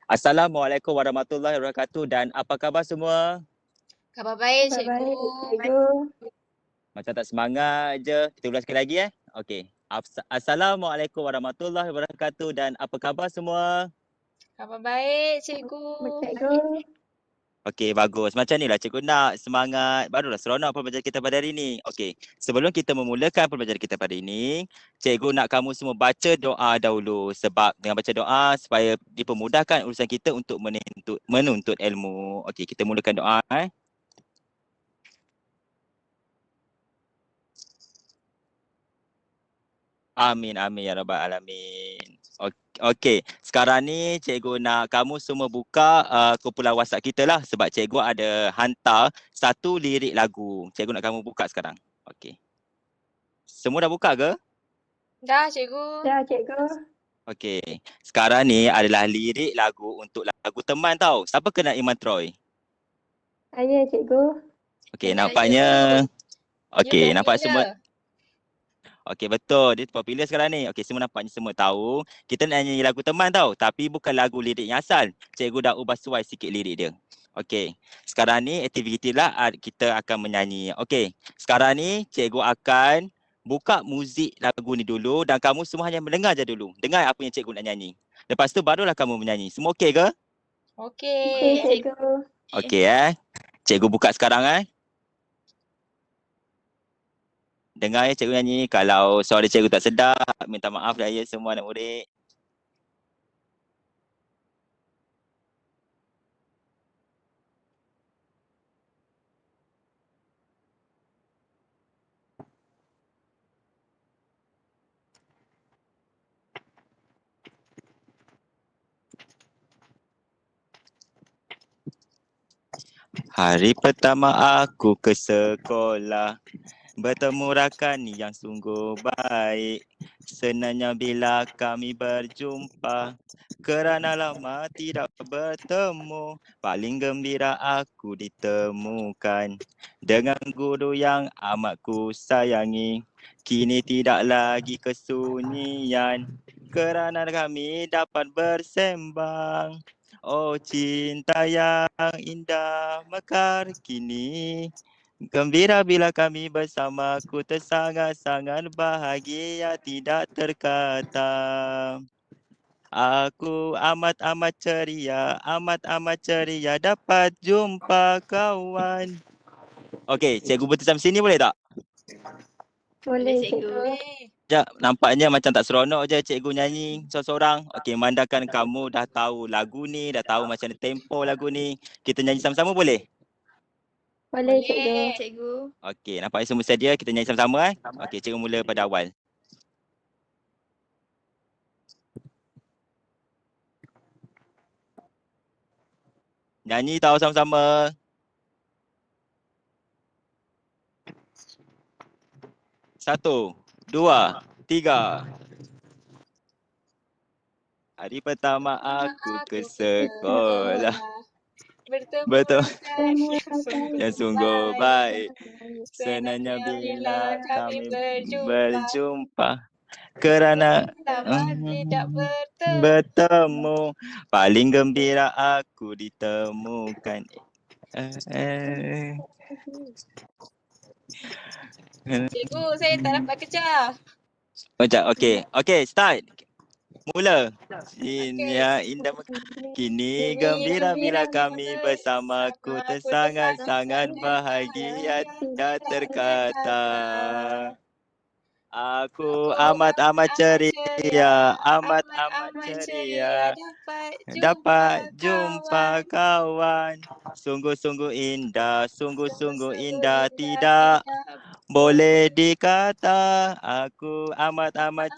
Assalamualaikum warahmatullahi wabarakatuh dan apa khabar semua? Khabar baik, Khabar cikgu. baik, cikgu. Macam tak semangat je. Kita ulang sekali lagi Okey. Assalamualaikum warahmatullahi wabarakatuh dan apa khabar semua? Khabar baik, cikgu. Cikgu. Okey, bagus. Macam ni lah cikgu nak semangat. Barulah seronok pembelajaran kita pada hari ni. Okey, sebelum kita memulakan pembelajaran kita pada hari ni, cikgu nak kamu semua baca doa dahulu. Sebab dengan baca doa supaya dipermudahkan urusan kita untuk menuntut ilmu. Okey, kita mulakan doa Amin, amin ya rabbal alamin. Okey, sekarang ni cikgu nak kamu semua buka kumpulan WhatsApp kita lah sebab cikgu ada hantar satu lirik lagu. Cikgu nak kamu buka sekarang. Okey. Semua dah buka ke? Dah, cikgu. Dah, cikgu. Okey. Sekarang ni adalah lirik lagu untuk lagu Teman tau. Siapa kenal Iman Troy? Saya, cikgu. Okey, Kenal, nampaknya okey, You nampak semua. popular. Okey, betul. Dia popular sekarang ni. Okey, nampaknya semua tahu. Kita nak nyanyi lagu Teman tau. Tapi bukan lagu lirik yang asal. Cikgu dah ubah suai sikit lirik dia. Okey. Sekarang ni aktiviti lah kita akan menyanyi. Okey. Sekarang ni cikgu akan buka muzik lagu ni dulu dan kamu semua hanya mendengar je dulu. Dengar apa yang cikgu nak nyanyi. Lepas tu barulah kamu menyanyi. Semua okey ke? Okey, Okey. cikgu. Okey Cikgu buka sekarang Dengar cikgu nyanyi. Kalau suara cikgu tak sedap, minta maaf dah ya semua anak murid. Hari pertama aku ke sekolah, bertemu rakan yang sungguh baik. Senangnya bila kami berjumpa, kerana lama tidak bertemu. Paling gembira aku ditemukan dengan guru yang amat ku sayangi. Kini tidak lagi kesunyian, kerana kami dapat bersembang. Oh cinta yang indah mekar kini, gembira bila kami bersama, ku tersangat-sangat bahagia tidak terkata. Aku amat-amat ceria dapat jumpa kawan. Okey, cikgu berhenti sampai sini boleh tak? Boleh, cikgu. Sekejap, nampaknya macam tak seronok je cikgu nyanyi seorang-seorang. Okey, memandangkan kamu dah tahu lagu ni, dah tahu macam mana tempo lagu ni. Kita nyanyi sama-sama boleh? Boleh, cikgu. Okey, nampaknya semua sedia. Kita nyanyi sama-sama Okey, cikgu mula pada awal. Nyanyi tahu sama-sama. Satu, dua, tiga. Hari pertama aku ke sekolah, bertemu yang sungguh baik. Senangnya bila kami berjumpa, kerana tidak bertemu. Paling gembira aku ditemukan. Cikgu, saya tak dapat kejar. Okey, start. Mula. Indah kini gembira bila kami bersamaku, tersangat-sangat bahagia tak terkata. Aku amat-amat ceria, dapat jumpa kawan. Sungguh-sungguh indah, tidak boleh dikata. Aku amat-amat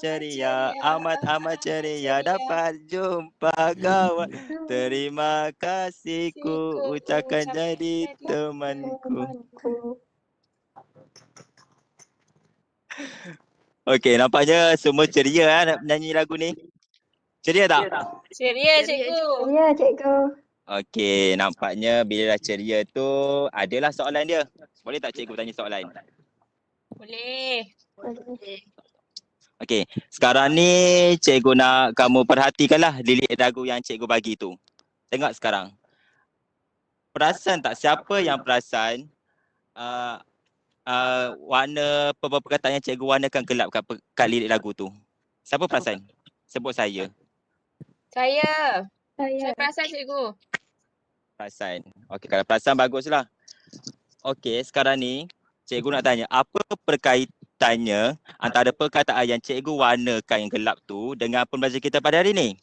ceria dapat jumpa kawan. Terima kasihku ucapkan jadi temanku. Okey, nampaknya semua ceria nak menyanyi lagu ni. Ceria tak? Ceria, cikgu. Ya, cikgu. Okey, nampaknya bila dah ceria tu adalah soalan dia. Boleh tak cikgu tanya soalan? Boleh. Okey, sekarang ni cikgu nak kamu perhatikanlah lirik lagu yang cikgu bagi tu. Tengok sekarang. Perasan tak siapa yang perasan uh, warna perkataan yang cikgu warnakan gelap kat lirik lagu tu? Siapa perasan? Sebut saya. Saya Saya. perasan cikgu. Perasan. Okey, kalau perasan baguslah. Okey, sekarang ni cikgu nak tanya, apa perkaitannya antara perkataan yang cikgu warnakan yang gelap tu dengan pembelajaran kita pada hari ni?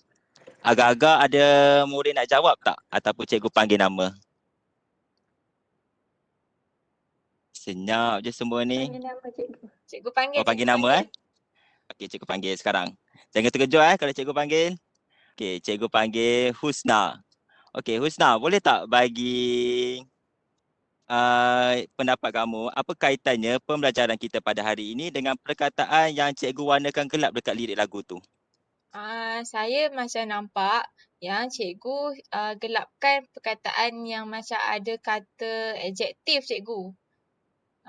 Agak-agak ada murid nak jawab tak? Ataupun cikgu panggil nama? Senyap je semua ni. Panggil nama cikgu. Cikgu panggil. Oh, panggil nama Okey, cikgu panggil sekarang. Jangan terkejut kalau cikgu panggil. Okey, cikgu panggil Husna. Okey, Husna, boleh tak bagi pendapat kamu, apa kaitannya pembelajaran kita pada hari ini dengan perkataan yang cikgu warnakan gelap dekat lirik lagu tu? Saya macam nampak yang cikgu gelapkan perkataan yang macam ada kata adjektif cikgu.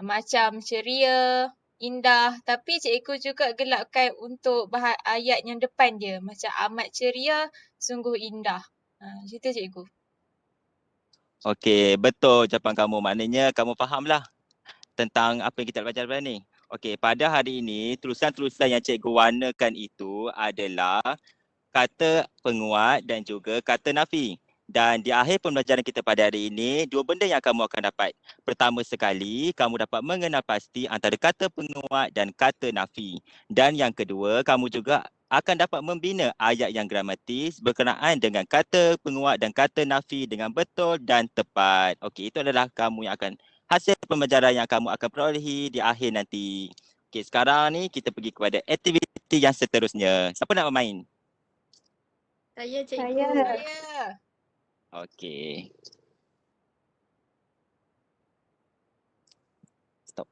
Macam ceria, indah. Tapi cikgu juga gelapkan untuk ayat yang depan dia. Macam amat ceria, sungguh indah. Macam tu cikgu. Okey, betul ucapan kamu. Maknanya kamu fahamlah tentang apa yang kita belajar pada ni. Okey, pada hari ini tulisan-tulisan yang cikgu warnakan itu adalah kata penguat dan juga kata nafi. Dan di akhir pembelajaran kita pada hari ini, dua benda yang kamu akan dapat. Pertama sekali, kamu dapat mengenal pasti antara kata penguat dan kata nafi. Dan yang kedua, kamu juga akan dapat membina ayat yang gramatis berkenaan dengan kata penguat dan kata nafi dengan betul dan tepat. Okey, itu adalah kamu yang akan hasil pembelajaran yang kamu akan perolehi di akhir nanti. Okey, sekarang ni kita pergi kepada aktiviti yang seterusnya. Siapa nak bermain? Saya cikgu. Saya. Okey. Stop.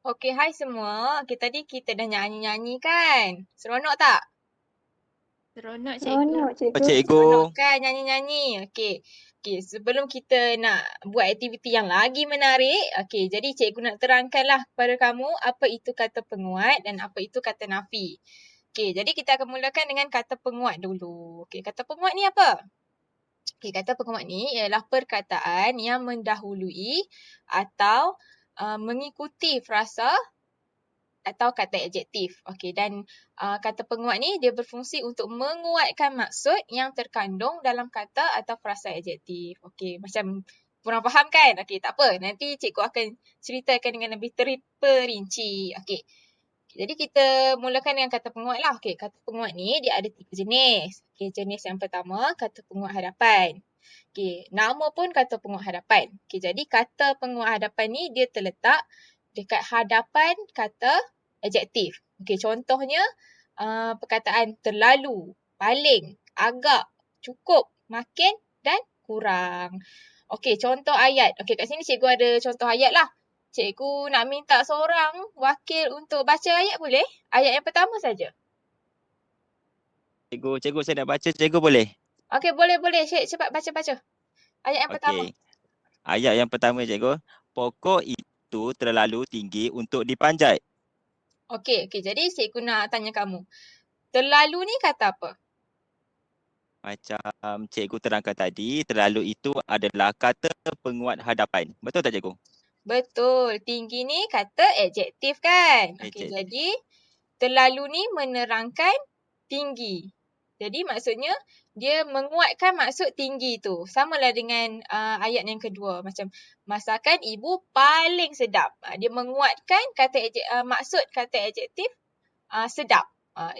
Okey, hai semua. Okay, tadi kita dah nyanyi-nyanyi kan? Seronok tak? Seronok Oh, cikgu. cikgu. Seronok kan nyanyi-nyanyi? Okey. Okey, sebelum kita nak buat aktiviti yang lagi menarik, okey, jadi cikgu nak terangkanlah kepada kamu apa itu kata penguat dan apa itu kata nafi. Okey, jadi kita akan mulakan dengan kata penguat dulu. Okey, kata penguat ni apa? Okey, kata penguat ni ialah perkataan yang mendahului atau mengikuti frasa atau kata adjektif. Okey, dan kata penguat ni dia berfungsi untuk menguatkan maksud yang terkandung dalam kata atau frasa adjektif. Okey, macam kurang faham kan? Okey, tak apa. Nanti cikgu akan ceritakan dengan lebih terperinci. Okey. Jadi kita mulakan dengan kata penguat lah. Okey, kata penguat ni dia ada 3 jenis. Okey, jenis yang pertama kata penguat hadapan. Okey, nama pun kata penguat hadapan. Okey, jadi kata penguat hadapan ni dia terletak dekat hadapan kata adjektif. Okey, contohnya perkataan terlalu, paling, agak, cukup, makin dan kurang. Okey, contoh ayat. Okey, kat sini cikgu ada contoh ayat lah. Cikgu nak minta seorang wakil untuk baca ayat boleh? Ayat yang pertama saja. Cikgu saya nak baca, cikgu boleh? Okey, boleh. Cepat baca. Ayat yang pertama. Okey. Ayat yang pertama, cikgu. Pokok itu terlalu tinggi untuk dipanjat. Okey. Jadi cikgu nak tanya kamu. Terlalu ni kata apa? Macam cikgu terangkan tadi, terlalu itu adalah kata penguat hadapan. Betul tak, cikgu? Betul. Tinggi ni kata adjektif kan? Okey, Adjektif. jadi terlalu ni menerangkan tinggi. Jadi maksudnya dia menguatkan maksud tinggi tu. Samalah dengan ayat yang kedua. Macam masakan ibu paling sedap. Dia menguatkan kata maksud kata adjektif sedap.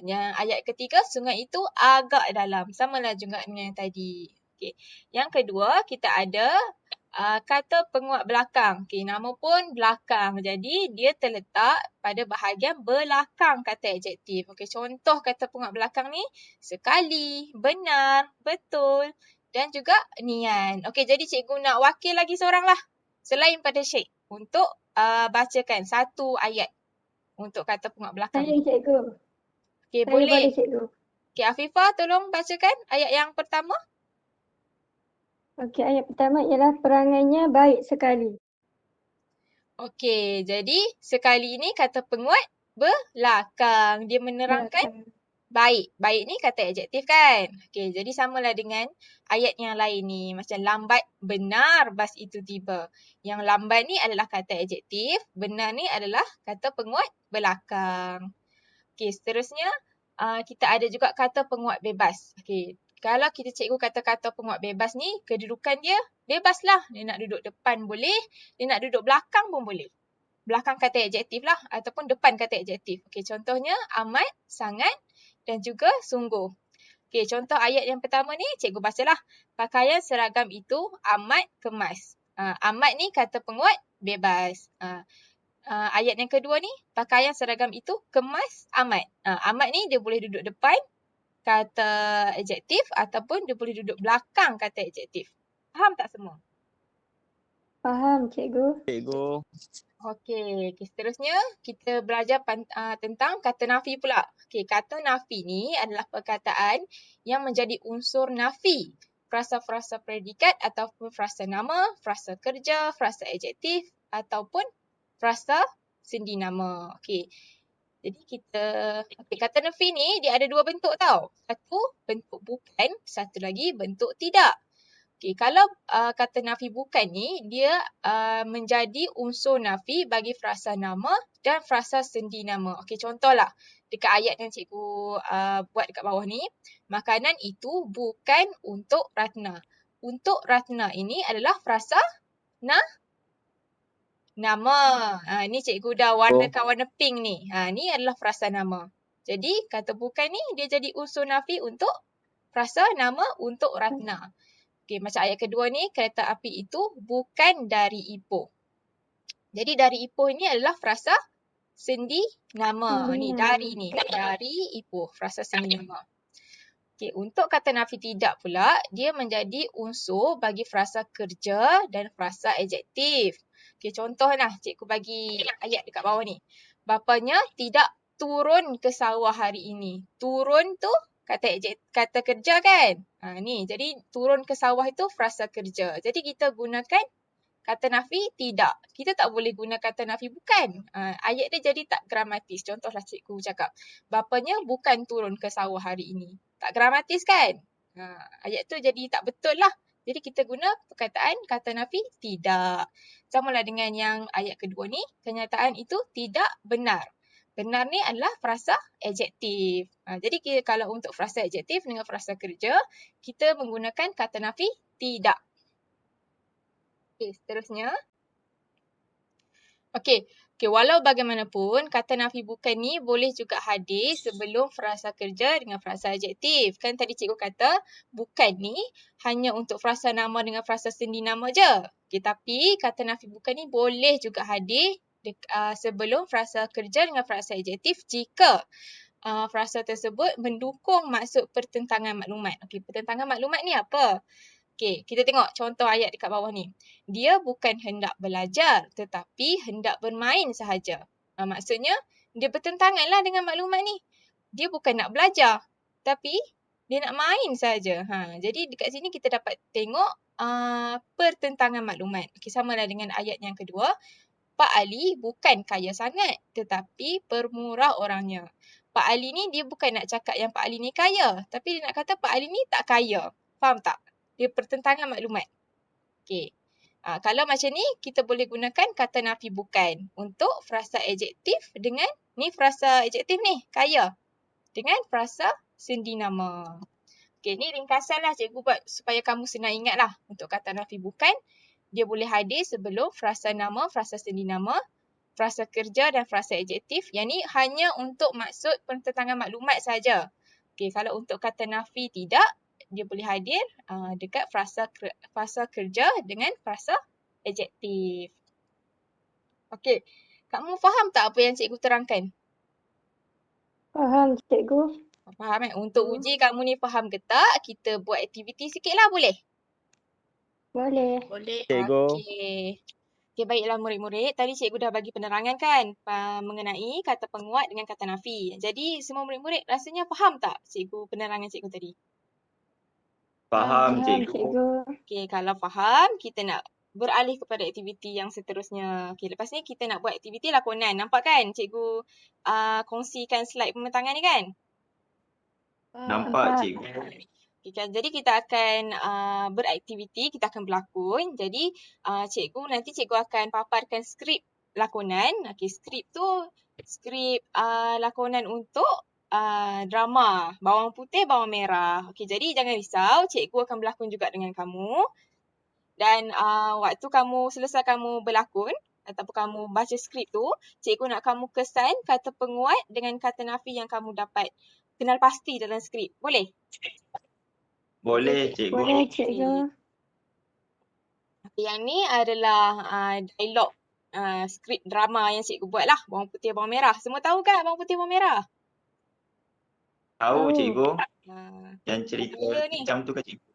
Yang ayat ketiga, sungai itu agak dalam. Samalah juga dengan yang tadi. Okay. Yang kedua, kita ada kata penguat belakang. Okay, nama pun belakang. Jadi, dia terletak pada bahagian belakang kata adjektif. Okay, contoh kata penguat belakang ni, sekali, benar, betul dan juga nian. Okay, jadi cikgu nak wakil lagi seorang lah. Selain pada Syed. Untuk bacakan satu ayat untuk kata penguat belakang. Saya cikgu. Okay, Saya boleh boleh. cikgu. Okey, Afifah tolong bacakan ayat yang pertama. Okey, ayat pertama ialah perangainya baik sekali. Okey, jadi sekali ini kata penguat belakang. Dia menerangkan Belakang. baik. Baik ni kata adjektif kan? Okey, jadi samalah dengan ayat yang lain ni. Macam lambat benar bas itu tiba. Yang lambat ni adalah kata adjektif, benar ni adalah kata penguat belakang. Okey, seterusnya kita ada juga kata penguat bebas. Okey, kalau kita cikgu kata-kata penguat bebas ni, kedudukan dia bebas lah. Dia nak duduk depan boleh, dia nak duduk belakang pun boleh. Belakang kata adjektif lah ataupun depan kata adjektif. Okey, contohnya amat, sangat dan juga sungguh. Okey, contoh ayat yang pertama ni cikgu bacalah. Pakaian seragam itu amat kemas. Amat ni kata penguat bebas. Ayat yang kedua ni, pakaian seragam itu kemas amat. Amat ni dia boleh duduk depan kata adjektif ataupun dia boleh duduk belakang kata adjektif. Faham tak semua? Faham, cikgu. Cikgu. Okey, seterusnya kita belajar tentang kata nafi pula. Okey, kata nafi ni adalah perkataan yang menjadi unsur nafi. Frasa-frasa predikat ataupun frasa nama, frasa kerja, frasa adjektif ataupun frasa sendi nama. Okey. Jadi kata nafi ni dia ada dua bentuk tau. Satu bentuk bukan, satu lagi bentuk tidak. Okey, kalau kata nafi bukan ni, dia menjadi unsur nafi bagi frasa nama dan frasa sendi nama. Okey, contohlah dekat ayat yang cikgu buat dekat bawah ni, makanan itu bukan untuk Ratna. Untuk Ratna ini adalah frasa nama. Ni cikgu dah warnakan warna pink ni. Ni adalah frasa nama. Jadi kata bukan ni dia jadi unsur nafi untuk frasa nama untuk Ratna. Okey, macam ayat kedua ni, kereta api itu bukan dari Ipoh. Jadi dari Ipoh ni adalah frasa sendi nama. Sendi Ni nama. dari ni, dari Ipoh, frasa sendi nama. Okey, untuk kata nafi tidak pula, dia menjadi unsur bagi frasa kerja dan frasa adjektif. Okey, contohlah cikgu bagi ayat dekat bawah ni. Bapanya tidak turun ke sawah hari ini. Turun tu kata kerja kan? Ni, jadi turun ke sawah itu frasa kerja. Jadi kita gunakan kata nafi tidak. Kita tak boleh guna kata nafi bukan. Ayat dia jadi tak gramatis. Contohlah cikgu cakap, bapanya bukan turun ke sawah hari ini. Tak gramatis kan? Ayat tu jadi tak betul lah. Jadi kita guna perkataan kata nafi tidak. Samalah dengan yang ayat kedua ni, kenyataan itu tidak benar. Benar ni adalah frasa adjektif. Jadi kalau untuk frasa adjektif dengan frasa kerja, kita menggunakan kata nafi tidak. Okey, seterusnya. Okey, walau bagaimanapun, kata nafi bukan ni boleh juga hadir sebelum frasa kerja dengan frasa adjektif. Kan tadi cikgu kata, bukan ni hanya untuk frasa nama dengan frasa sendi nama je. Okey, tapi kata nafi bukan ni boleh juga hadir sebelum frasa kerja dengan frasa adjektif jika frasa tersebut mendukung maksud pertentangan maklumat. Okey, pertentangan maklumat ni apa? Okey, kita tengok contoh ayat dekat bawah ni. Dia bukan hendak belajar tetapi hendak bermain sahaja. Maksudnya, dia bertentangan lah dengan maklumat ni. Dia bukan nak belajar tapi dia nak main sahaja. Jadi dekat sini kita dapat tengok pertentangan maklumat. Okey, samalah dengan ayat yang kedua. Pak Ali bukan kaya sangat tetapi permurah orangnya. Pak Ali ni dia bukan nak cakap yang Pak Ali ni kaya, tapi dia nak kata Pak Ali ni tak kaya. Faham tak? Dia pertentangan maklumat. Okey. Kalau macam ni, kita boleh gunakan kata nafi bukan untuk frasa adjektif dengan ni frasa adjektif ni, kaya. Dengan frasa sendi nama. Okey, ni ringkasan lah cikgu buat supaya kamu senang ingat lah. Untuk kata nafi bukan, dia boleh hadir sebelum frasa nama, frasa sendi nama, frasa kerja dan frasa adjektif. Yang ni hanya untuk maksud pertentangan maklumat saja. Okey, kalau untuk kata nafi tidak, dia boleh hadir dekat frasa kerja dengan frasa adjektif. Okey, kamu faham tak apa yang cikgu terangkan? Faham, cikgu. Faham kan? Untuk uji kamu ni faham ke tak, kita buat aktiviti sikit lah boleh? Boleh. Boleh. Cikgu. Okey. Okey, baiklah murid-murid. Tadi cikgu dah bagi penerangan kan mengenai kata penguat dengan kata nafi. Jadi semua murid-murid rasanya faham tak penerangan cikgu tadi? Faham, Faham cikgu. cikgu. Okey, kalau faham, kita nak beralih kepada aktiviti yang seterusnya. Okey, lepas ni kita nak buat aktiviti lakonan. Nampak kan cikgu kongsikan slide pembentangan ni kan? Nampak, Nampak. cikgu. Okay, kan? Jadi kita akan beraktiviti, kita akan berlakon. Jadi nanti cikgu akan paparkan skrip lakonan. Okey, skrip tu skrip lakonan untuk drama Bawang Putih Bawang Merah. Okey, jadi jangan risau, cikgu akan berlakon juga dengan kamu. Dan waktu selesai kamu berlakon ataupun kamu baca skrip tu, cikgu nak kamu kesan kata penguat dengan kata nafi yang kamu dapat kenal pasti dalam skrip. Boleh? Boleh, cikgu. Boleh cikgu. Yang ni adalah dialog skrip drama yang cikgu buat lah. Bawang Putih Bawang Merah. Semua tahu kan Bawang Putih Bawang Merah? Tahu, Tahu. cikgu. Uh, Yang cerita Popular ni. macam tu kan, cikgu?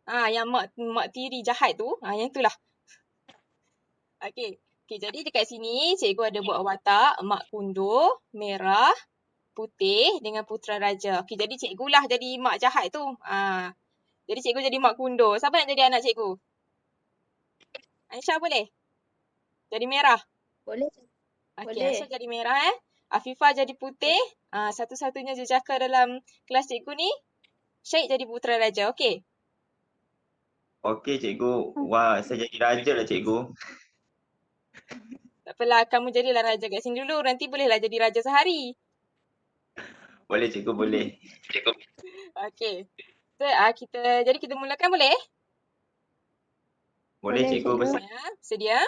Yang mak tiri jahat tu. Yang itulah. Okey. Okey, jadi dekat sini cikgu ada buat watak mak kundur, merah, putih dengan putera raja. Okey, jadi cikgu lah jadi mak jahat tu. Jadi cikgu jadi mak kundur. Siapa nak jadi anak cikgu? Aisyah boleh? Jadi merah. Boleh. Okey, Boleh. Aisyah jadi merah Afifah jadi putih. Satu-satunya jejaka dalam kelas cikgu ni, Syed jadi putera raja. Okey. Okey, cikgu. Wah, saya jadi raja lah, cikgu. Tak apalah, kamu jadilah raja kat sini dulu. Nanti bolehlah jadi raja sehari. Boleh, cikgu, boleh. Okey. So, jadi kita mulakan boleh? Boleh, Boleh, cikgu. cikgu. Sedia?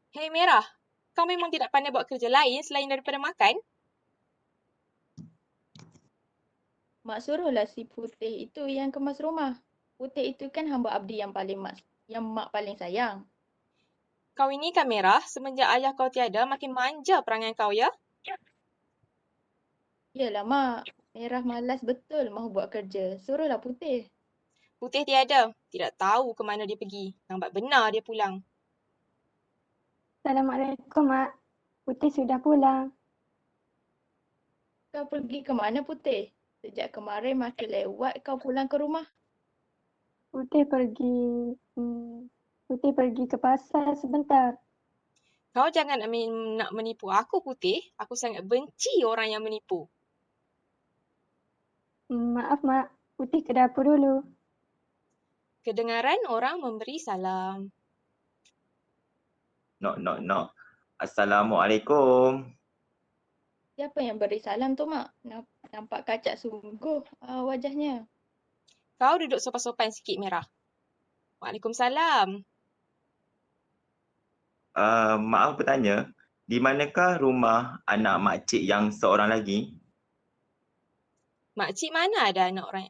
Hei Merah, kau memang tidak pandai buat kerja lain selain daripada makan? Mak suruhlah si Putih itu yang kemas rumah. Putih itu kan hamba abdi yang mak paling sayang. Kau ini kan Merah, semenjak ayah kau tiada makin manja perangai kau ya? Yalah mak, Merah malas betul mahu buat kerja. Suruhlah Putih. Putih tiada, tidak tahu ke mana dia pergi. Lambat benar dia pulang. Assalamualaikum, Mak. Putih sudah pulang. Kau pergi ke mana Putih? Sejak kemarin makin lewat kau pulang ke rumah. Putih pergi Putih pergi ke pasar sebentar. Kau jangan nak menipu aku Putih. Aku sangat benci orang yang menipu. Maaf, Mak. Putih ke dapur dulu. Kedengaran orang memberi salam. Nok. Assalamualaikum. Siapa yang beri salam tu mak? Nampak kacak sungguh wajahnya. Kau duduk sopan-sopan sikit Merah. Waalaikumsalam. Maaf bertanya, di manakah rumah anak makcik yang seorang lagi? Makcik mana ada anak orang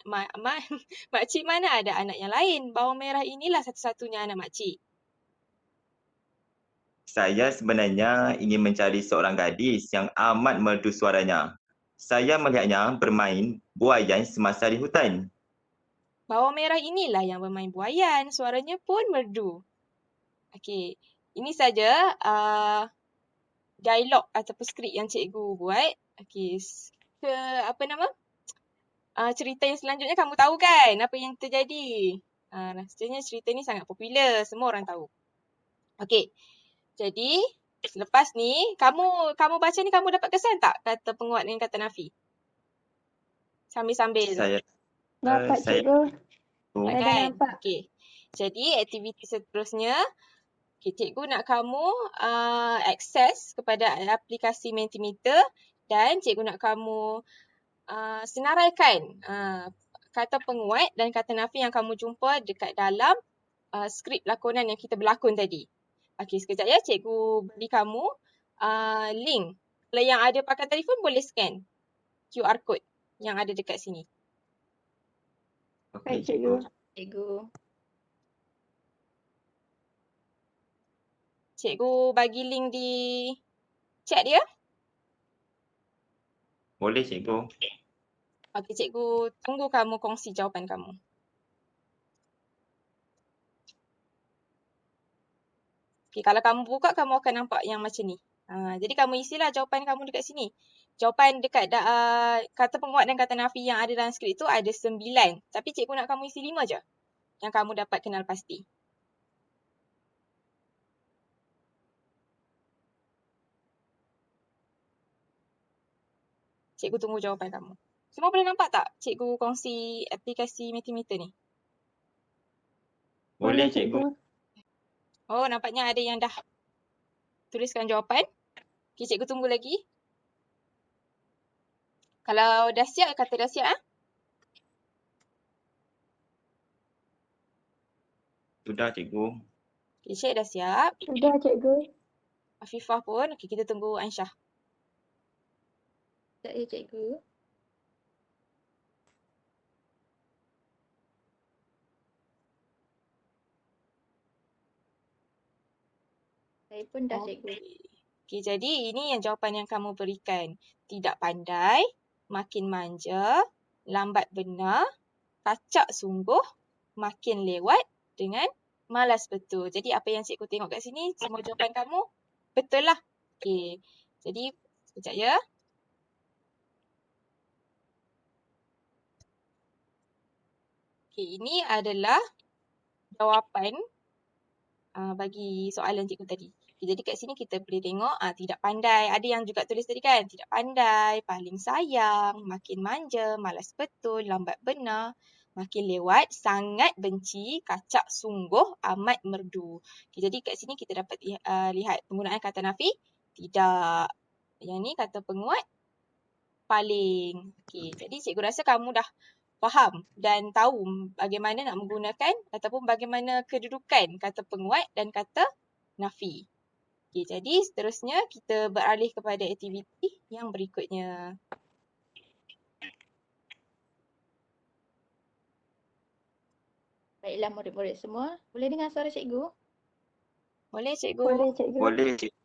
makcik mana ada anak yang lain? Bawang Merah inilah satu-satunya anak makcik. Saya sebenarnya ingin mencari seorang gadis yang amat merdu suaranya. Saya melihatnya bermain buaian semasa di hutan. Bawang Merah inilah yang bermain buaian. Suaranya pun merdu. Okey, ini saja dialog ataupun skrip yang cikgu buat. Okey, cerita yang selanjutnya kamu tahu kan apa yang terjadi? Rasanya cerita ni sangat popular, semua orang tahu. Okey. Jadi, selepas ni kamu baca ni kamu dapat kesan tak kata penguat dengan kata nafi? Sambil-sambil tu. Dapat, Saya cikgu. Nampak Saya dah kan? nampak. Okey. Jadi, aktiviti seterusnya, cikgu nak kamu akses kepada aplikasi Mentimeter dan cikgu nak kamu senaraikan kata penguat dan kata nafi yang kamu jumpa dekat dalam skrip lakonan yang kita berlakon tadi. Okey, sekejap ya. Cikgu beri kamu link. Kalau yang ada pakai telefon boleh scan QR code yang ada dekat sini. okey, Baik, cikgu. Cikgu. Cikgu bagi link di chat dia. Boleh, cikgu. Okey, cikgu tunggu kamu kongsi jawapan kamu. Okay, kalau kamu buka, kamu akan nampak yang macam ni. Jadi kamu isilah jawapan kamu dekat sini. Jawapan dekat kata penguat dan kata nafi yang ada dalam skrip tu ada 9. Tapi cikgu nak kamu isi 5 je yang kamu dapat kenal pasti. Cikgu tunggu jawapan kamu. Semua boleh nampak tak cikgu kongsi aplikasi Mentimeter ni? Boleh cikgu. Oh, nampaknya ada yang dah tuliskan jawapan. Okay, cikgu tunggu lagi. Kalau dah siap, kata dah siap. Sudah cikgu. Okay, Syed dah siap. Sudah cikgu. Afifah pun. Okay, kita tunggu Ansyah. Sekejap ya cikgu. Saya pun dah cikgu. Okay, jadi ini yang jawapan yang kamu berikan. Tidak pandai, makin manja, lambat benar, kacak sungguh, makin lewat dengan malas betul. Jadi apa yang cikgu tengok kat sini, semua jawapan kamu betul lah. Okay, jadi sekejap ya. Okay, ini adalah jawapan bagi soalan cikgu tadi. Okay, jadi kat sini kita boleh tengok tidak pandai. Ada yang juga tulis tadi kan. Tidak pandai, paling sayang, makin manja, malas betul, lambat benar, makin lewat, sangat benci, kacak sungguh, amat merdu. Okay, jadi kat sini kita dapat lihat penggunaan kata nafi. Tidak. Yang ni kata penguat. Paling. Okay, jadi cikgu rasa kamu dah faham dan tahu bagaimana nak menggunakan ataupun bagaimana kedudukan kata penguat dan kata nafi. Okay, jadi seterusnya kita beralih kepada aktiviti yang berikutnya. Baiklah murid-murid semua. Boleh dengar suara cikgu? Boleh cikgu? Boleh cikgu. Boleh cikgu.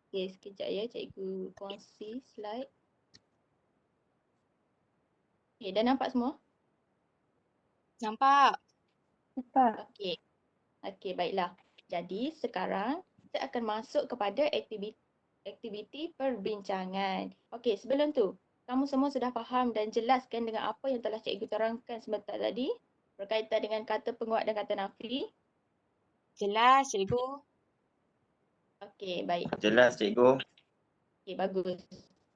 Okey, sekejap ya cikgu kongsi slide. Okey, dah nampak semua? Nampak? Nampak. Okey. Okey, baiklah. Jadi sekarang kita akan masuk kepada aktiviti perbincangan. Okey, sebelum tu, kamu semua sudah faham dan jelaskan dengan apa yang telah cikgu terangkan sebentar tadi berkaitan dengan kata penguat dan kata nafi? Jelas cikgu. Okey, baik. Jelas cikgu. Okey, bagus.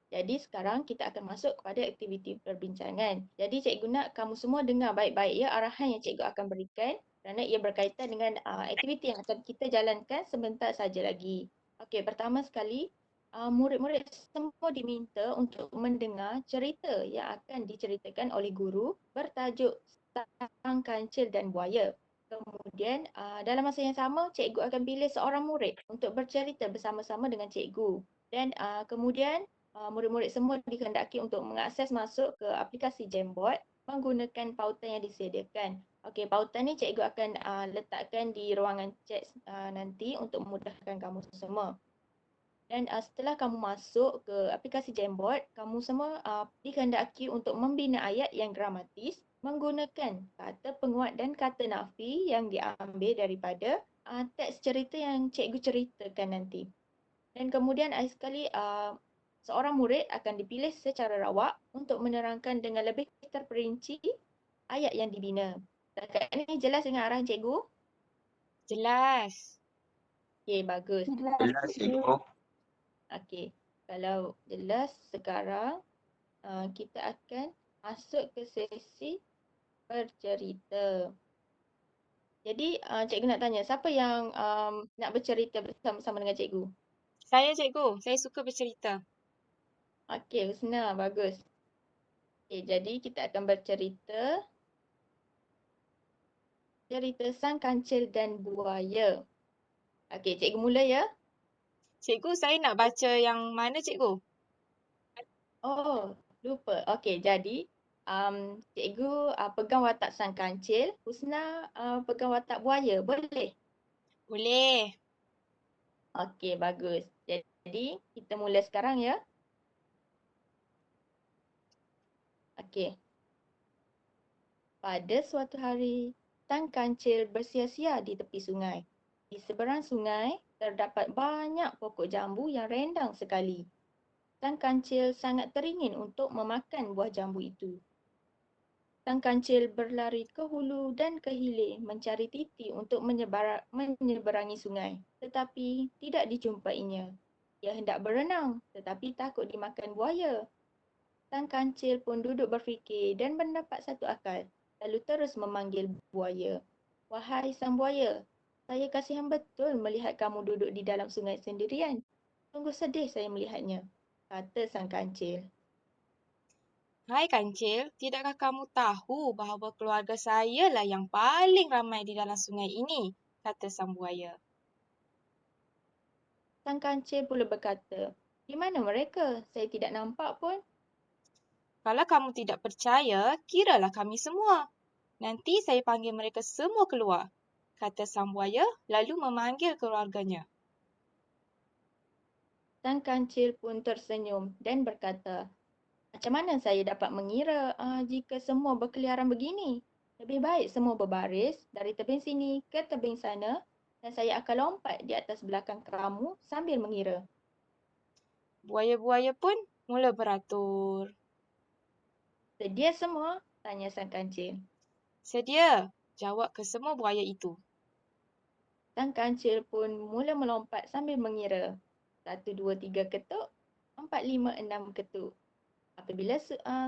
Jadi sekarang kita akan masuk kepada aktiviti perbincangan. Jadi cikgu nak kamu semua dengar baik-baik ya arahan yang cikgu akan berikan kerana ia berkaitan dengan aktiviti yang akan kita jalankan sebentar saja lagi. Okey, pertama sekali murid-murid semua diminta untuk mendengar cerita yang akan diceritakan oleh guru bertajuk Sang Kancil dan Buaya. Kemudian dalam masa yang sama cikgu akan pilih seorang murid untuk bercerita bersama-sama dengan cikgu. Dan kemudian murid-murid semua dikehendaki untuk mengakses masuk ke aplikasi Jamboard menggunakan pautan yang disediakan. Okey, pautan ni cikgu akan letakkan di ruangan chat nanti untuk memudahkan kamu semua. Dan setelah kamu masuk ke aplikasi Jamboard, kamu semua dikehendaki untuk membina ayat yang gramatis menggunakan kata penguat dan kata nafi yang diambil daripada teks cerita yang cikgu ceritakan nanti. Dan kemudian akhir sekali seorang murid akan dipilih secara rawak untuk menerangkan dengan lebih terperinci ayat yang dibina. Setakat ini jelas dengan arahan cikgu? Jelas. Okey, bagus. Jelas cikgu. Okey, kalau jelas sekarang kita akan masuk ke sesi bercerita. Jadi cikgu nak tanya, siapa yang nak bercerita bersama-sama dengan cikgu? Saya cikgu. Saya suka bercerita. Okey, Husna, bagus. Okey, jadi kita akan bercerita Sang Kancil dan Buaya. Okey, cikgu mula ya. Cikgu, saya nak baca yang mana cikgu? Oh, lupa. Okey, jadi cikgu pegang watak Sang Kancil, Husna pegang watak buaya. Boleh? Boleh. Okey, bagus. Jadi, kita mula sekarang ya. Okey. Pada suatu hari, Sang Kancil bersia-sia di tepi sungai. Di seberang sungai terdapat banyak pokok jambu yang rindang sekali. Sang kancil sangat teringin untuk memakan buah jambu itu. Sang kancil berlari ke hulu dan ke hilir mencari Titi untuk menyeberangi sungai. Tetapi tidak dijumpainya. Ia hendak berenang tetapi takut dimakan buaya. Sang kancil pun duduk berfikir dan mendapat satu akal. Lalu terus memanggil buaya. Wahai sang buaya, saya kasihan betul melihat kamu duduk di dalam sungai sendirian. Sungguh sedih saya melihatnya, kata sang kancil. Hai Kancil, tidakkah kamu tahu bahawa keluarga saya lah yang paling ramai di dalam sungai ini? Kata sang buaya. Sang kancil pula berkata, di mana mereka? Saya tidak nampak pun. Kalau kamu tidak percaya, kiralah kami semua. Nanti saya panggil mereka semua keluar. Kata sang buaya lalu memanggil keluarganya. Sang kancil pun tersenyum dan berkata, macam mana saya dapat mengira jika semua berkeliaran begini? Lebih baik semua berbaris dari tebing sini ke tebing sana dan saya akan lompat di atas belakang kamu sambil mengira. Buaya-buaya pun mula beratur. Sedia semua? Tanya sang kancil. Sedia, jawab kesemua buaya itu. Sang kancil pun mula melompat sambil mengira. 1, 2, 3 ketuk, 4, 5, 6 ketuk. Apabila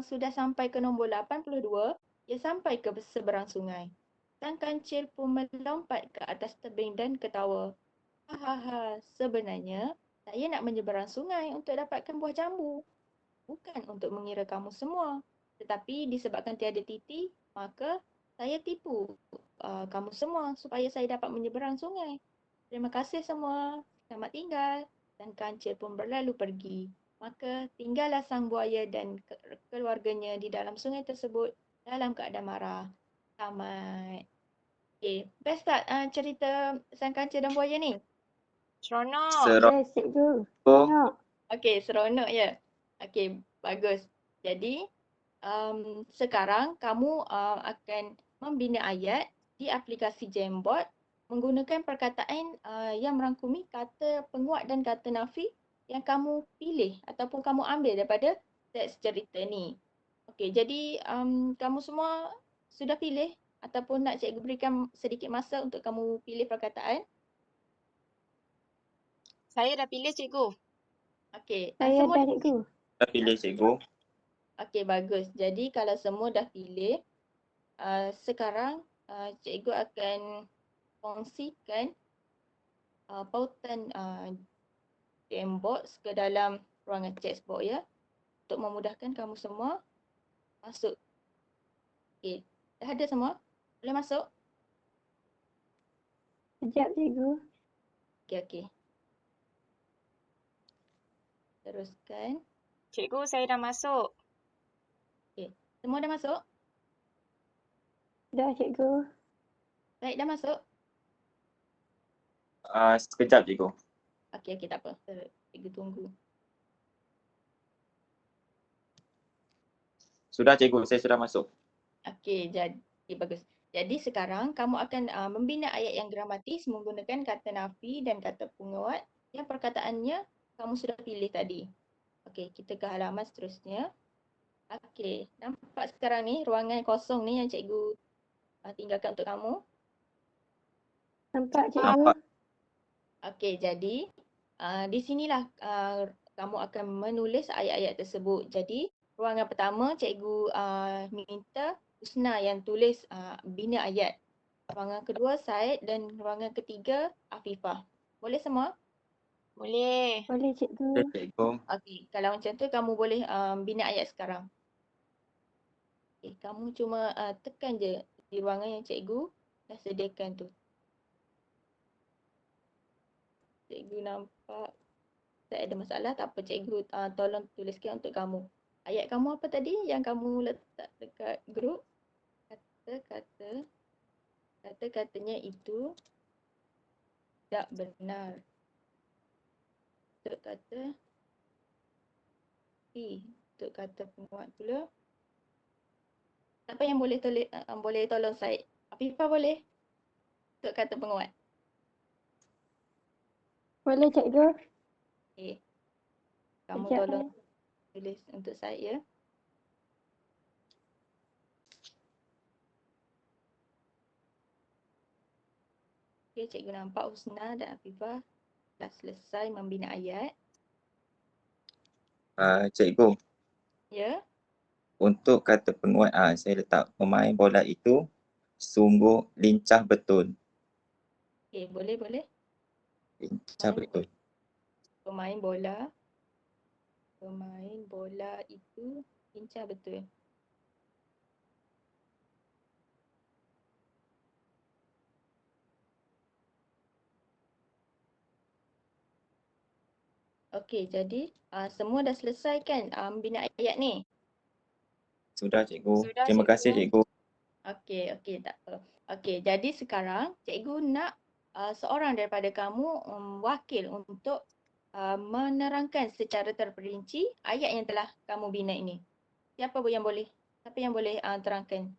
sudah sampai ke nombor 82, ia sampai ke seberang sungai. Sang kancil pun melompat ke atas tebing dan ketawa. Hahaha, sebenarnya saya nak menyeberang sungai untuk dapatkan buah jambu. Bukan untuk mengira kamu semua. Tetapi disebabkan tiada Titi, maka saya tipu kamu semua supaya saya dapat menyeberang sungai. Terima kasih semua. Selamat tinggal. Dan kancil pun berlalu pergi. Maka tinggallah sang buaya dan keluarganya di dalam sungai tersebut dalam keadaan marah. Tamat. Okay, best tak cerita sang kancil dan buaya ni? Seronok. Yes, cikgu. Tengok. Okay, seronok ya. Okay, bagus. Jadi, sekarang kamu akan membina ayat di aplikasi Jamboard menggunakan perkataan yang merangkumi kata penguat dan kata nafi yang kamu pilih ataupun kamu ambil daripada teks cerita ni. Okey, jadi kamu semua sudah pilih ataupun nak cikgu berikan sedikit masa untuk kamu pilih perkataan? Saya dah pilih cikgu. Okey, Saya semua dah cikgu. Dah pilih cikgu. okey, bagus. Jadi kalau semua dah pilih, sekarang cikgu akan kongsikan pautan Jamboard ke dalam ruangan chatbox ya untuk memudahkan kamu semua masuk. Okey, dah ada semua? Boleh masuk? Sekejap cikgu. Okey. Teruskan. Cikgu, saya dah masuk. Okey, semua dah masuk? Dah cikgu. Baik, dah masuk? Sekejap cikgu. Okey, tak apa. Cikgu tunggu. Sudah cikgu, saya sudah masuk. Okey, bagus. Jadi sekarang kamu akan membina ayat yang gramatis menggunakan kata nafi dan kata penguat yang perkataannya kamu sudah pilih tadi. Okey, kita ke halaman seterusnya. Okey, nampak sekarang ni ruangan kosong ni yang cikgu tinggalkan untuk kamu. Nampak cikgu. Nampak. Okey, jadi di sinilah kamu akan menulis ayat-ayat tersebut. Jadi ruangan pertama cikgu minta Husna yang tulis bina ayat. Ruangan kedua Said dan ruangan ketiga Afifah. Boleh semua? Boleh. Boleh Okey cikgu. cikgu. Okey, kalau macam tu kamu boleh bina ayat sekarang. Okey, kamu cuma tekan je di ruangan yang cikgu dah sediakan tu. Cikgu nampak tak ada masalah, tak apa cikgu tolong tuliskan untuk kamu. Ayat kamu apa tadi yang kamu letak dekat grup? Kata-katanya itu tak benar. Untuk kata untuk kata penguat pula. Siapa yang boleh tolong Said? Afifah boleh? Untuk kata penguat. Boleh cikgu? Okey. Kamu Sekejap. tolong tulis untuk saya. Okey, cikgu nampak Husna dan Afifah dah selesai membina ayat. Cikgu, Ya. untuk kata penguat saya letak pemain bola itu sungguh lincah betul. Okey, boleh. Lincah betul. Pemain bola itu lincah betul. Okey, jadi semua dah selesai kan membina ayat ni? Sudah cikgu. Sudah, Terima kasih cikgu. Okey, tak apa. Okey, jadi sekarang cikgu nak seorang daripada kamu wakil untuk menerangkan secara terperinci ayat yang telah kamu bina ini. Siapa yang boleh terangkan?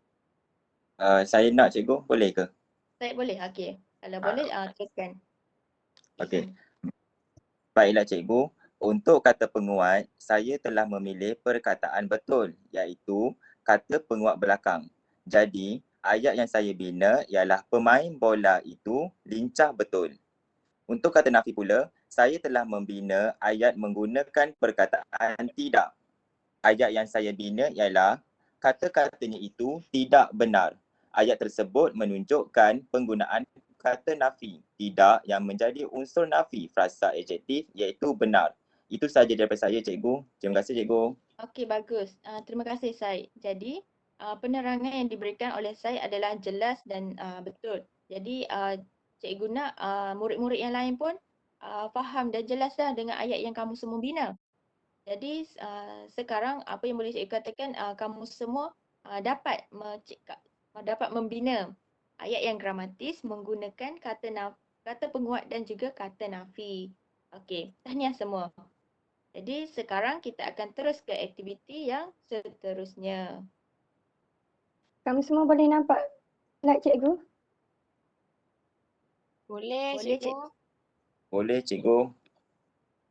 Saya nak cikgu, boleh ke? Saya boleh? Okey. Kalau boleh teruskan. Okey. Baiklah cikgu, untuk kata penguat, saya telah memilih perkataan betul iaitu kata penguat belakang. Jadi, ayat yang saya bina ialah pemain bola itu lincah betul. Untuk kata nafi pula, saya telah membina ayat menggunakan perkataan tidak. Ayat yang saya bina ialah kata-katanya itu tidak benar. Ayat tersebut menunjukkan penggunaan kata nafi tidak yang menjadi unsur nafi frasa adjektif iaitu benar. Itu sahaja daripada saya cikgu. Terima kasih cikgu. Okey, bagus. Terima kasih Syed. Jadi penerangan yang diberikan oleh Syed adalah jelas dan betul. Jadi cikgu nak murid-murid yang lain pun faham dan jelas dah dengan ayat yang kamu semua bina. Jadi sekarang apa yang boleh cikgu katakan kamu semua dapat membina ayat yang gramatis menggunakan kata penguat dan juga kata nafi. Okey, tahniah semua. Jadi sekarang kita akan terus ke aktiviti yang seterusnya. Kamu semua boleh nampak slide cikgu? Boleh, Boleh, cikgu. Boleh cikgu.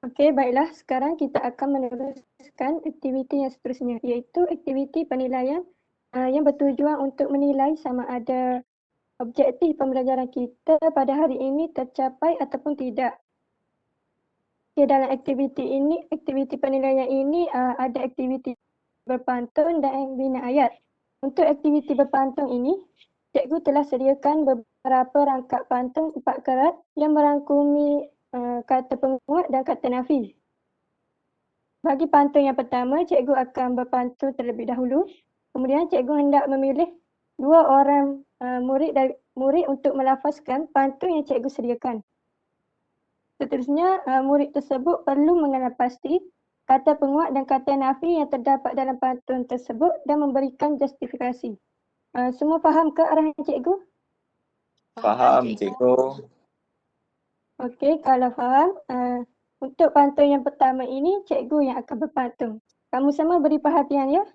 Okey, baiklah. Sekarang kita akan meneruskan aktiviti yang seterusnya iaitu aktiviti penilaian yang bertujuan untuk menilai sama ada objektif pembelajaran kita pada hari ini tercapai ataupun tidak. Okay, dalam aktiviti penilaian ini ada aktiviti berpantun dan bina ayat. Untuk aktiviti berpantun ini, cikgu telah sediakan beberapa rangkap pantun 4 kerat yang merangkumi kata penguat dan kata nafi. Bagi pantun yang pertama, cikgu akan berpantun terlebih dahulu. Kemudian cikgu hendak memilih 2 orang murid untuk melafazkan pantun yang cikgu sediakan. Seterusnya, murid tersebut perlu mengenal pasti kata penguat dan kata nafi yang terdapat dalam pantun tersebut dan memberikan justifikasi. Semua faham ke arahan cikgu? Faham cikgu. Okey, kalau faham, untuk pantun yang pertama ini, cikgu yang akan berpantun. Kamu semua beri perhatian ya.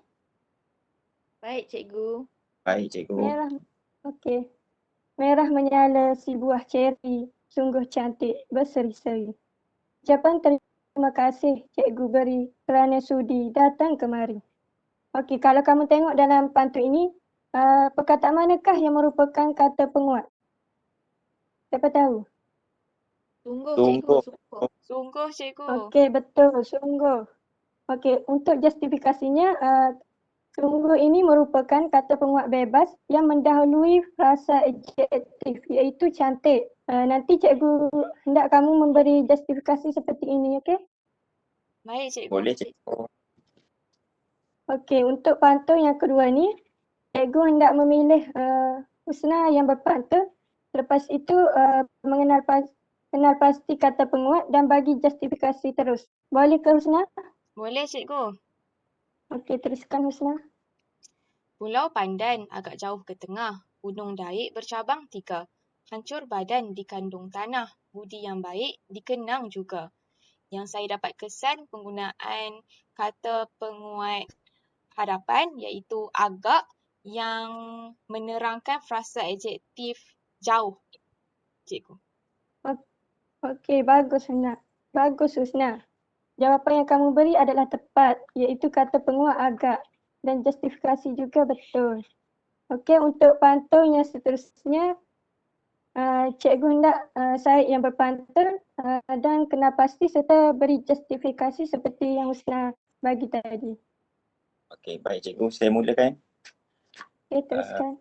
Baik cikgu. Baik cikgu. Merah. Okey. Merah menyala si buah ceri, sungguh cantik berseri-seri. Ucapan terima kasih cikgu beri kerana sudi datang kemari. Okey, kalau kamu tengok dalam pantun ini, perkataan manakah yang merupakan kata penguat? Siapa tahu? Sungguh Sungguh. cikgu. Sungguh, cikgu. Okey, betul, sungguh. Okey, untuk justifikasinya, sungguh ini merupakan kata penguat bebas yang mendahului frasa adjektif iaitu cantik. Nanti cikgu hendak kamu memberi justifikasi seperti ini, okey? Baik, cikgu. Boleh cikgu. Okey, untuk pantun yang kedua ni, cikgu hendak memilih Husna yang berpantun. Lepas itu kenal pasti kata penguat dan bagi justifikasi terus. Boleh ke Husna? Boleh, cikgu. Okey, teruskan Husna. Pulau Pandan agak jauh ke tengah. Gunung Daik bercabang 3. Hancur badan dikandung tanah. Budi yang baik dikenang juga. Yang saya dapat kesan penggunaan kata penguat hadapan iaitu agak yang menerangkan frasa adjektif jauh, cikgu. Okey, bagus Husna. Bagus Husna. Jawapan yang kamu beri adalah tepat, iaitu kata penguat agak dan justifikasi juga betul. Okey, untuk pantun yang seterusnya, cikgu hendak Syed yang berpantun dan kena pasti serta beri justifikasi seperti yang Husna bagi tadi. Okey, baik cikgu, saya mulakan. Okey, teruskan.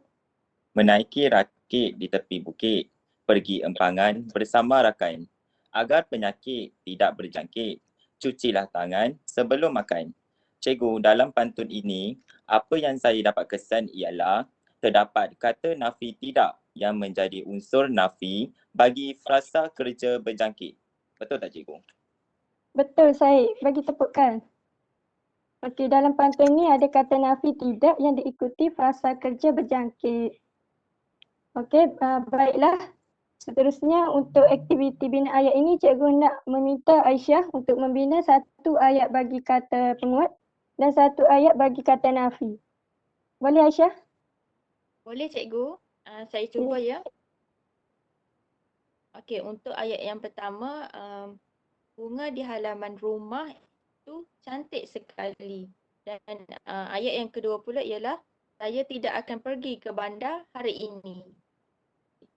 Menaiki rakit di tepi bukit, pergi empangan bersama rakan. Agar penyakit tidak berjangkit, cucilah tangan sebelum makan. Cikgu, dalam pantun ini, apa yang saya dapat kesan ialah terdapat kata nafi tidak yang menjadi unsur nafi bagi frasa kerja berjangkit. Betul tak cikgu? Betul Syed, bagi tepukan. Okey, dalam pantun ini ada kata nafi tidak yang diikuti frasa kerja berjangkit. Okey, baiklah. Seterusnya untuk aktiviti bina ayat ini, cikgu nak meminta Aisyah untuk membina satu ayat bagi kata penguat dan satu ayat bagi kata nafi. Boleh Aisyah? Boleh cikgu? Saya cuba ya. Okey, untuk ayat yang pertama, bunga di halaman rumah itu cantik sekali. Dan ayat yang kedua pula ialah saya tidak akan pergi ke bandar hari ini.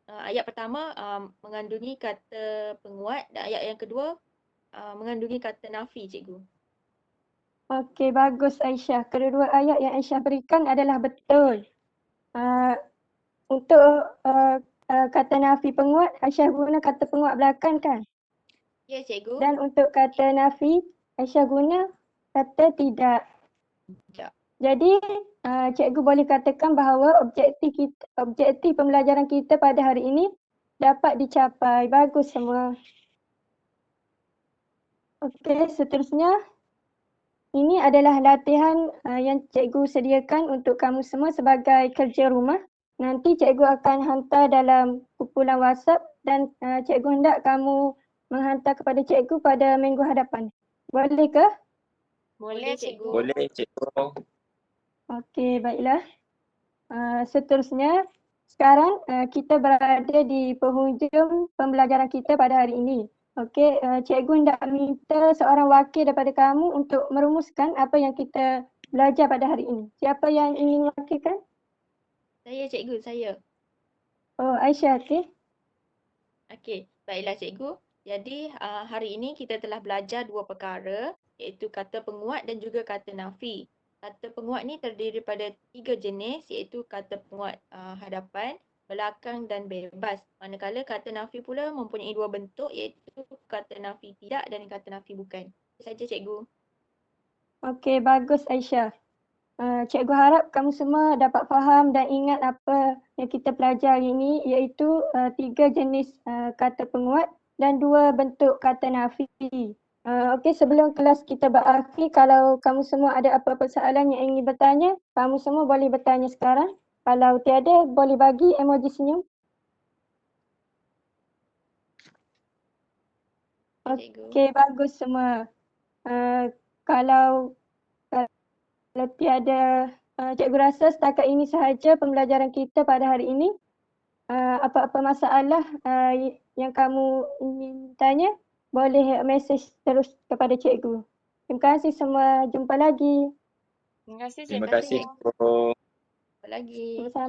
Ayat pertama mengandungi kata penguat dan ayat yang kedua mengandungi kata nafi, cikgu. Okey, bagus Aisyah. Kedua-dua ayat yang Aisyah berikan adalah betul. Untuk kata nafi penguat, Aisyah guna kata penguat belakang kan? Ya, cikgu. Dan untuk kata nafi, Aisyah guna kata tidak. Ya. Jadi, cikgu boleh katakan bahawa objektif pembelajaran kita pada hari ini dapat dicapai. Bagus semua. Okey, seterusnya ini adalah latihan yang cikgu sediakan untuk kamu semua sebagai kerja rumah. Nanti cikgu akan hantar dalam kumpulan WhatsApp dan cikgu hendak kamu menghantar kepada cikgu pada minggu hadapan. Boleh ke? Boleh cikgu. Boleh cikgu. Okey, baiklah. Seterusnya, sekarang kita berada di penghujung pembelajaran kita pada hari ini. Okey, cikgu hendak minta seorang wakil daripada kamu untuk merumuskan apa yang kita belajar pada hari ini. Siapa yang ingin wakilkan? Saya, cikgu, saya. Oh, Aisyah, okey. Okey, baiklah cikgu. Jadi hari ini kita telah belajar dua perkara, iaitu kata penguat dan juga kata nafi. Kata penguat ni terdiri pada 3 jenis, iaitu kata penguat hadapan, belakang dan bebas. Manakala kata nafi pula mempunyai 2 bentuk, iaitu kata nafi tidak dan kata nafi bukan. Itu saja cikgu. Okey, bagus Aisyah. Cikgu harap kamu semua dapat faham dan ingat apa yang kita pelajari ini, iaitu 3 jenis kata penguat dan 2 bentuk kata nafi. Okey, sebelum kelas kita berakhir, kalau kamu semua ada apa-apa soalan yang ingin bertanya, kamu semua boleh bertanya sekarang. Kalau tiada, boleh bagi emoji senyum. Cikgu. Okey, bagus semua. Kalau tiada, cikgu rasa setakat ini sahaja pembelajaran kita pada hari ini. Apa-apa masalah yang kamu ingin tanya, boleh mesej terus kepada cikgu. Terima kasih semua. Jumpa lagi. Terima kasih Terima cikgu. kasih cikgu. Apa lagi? Sama-sama.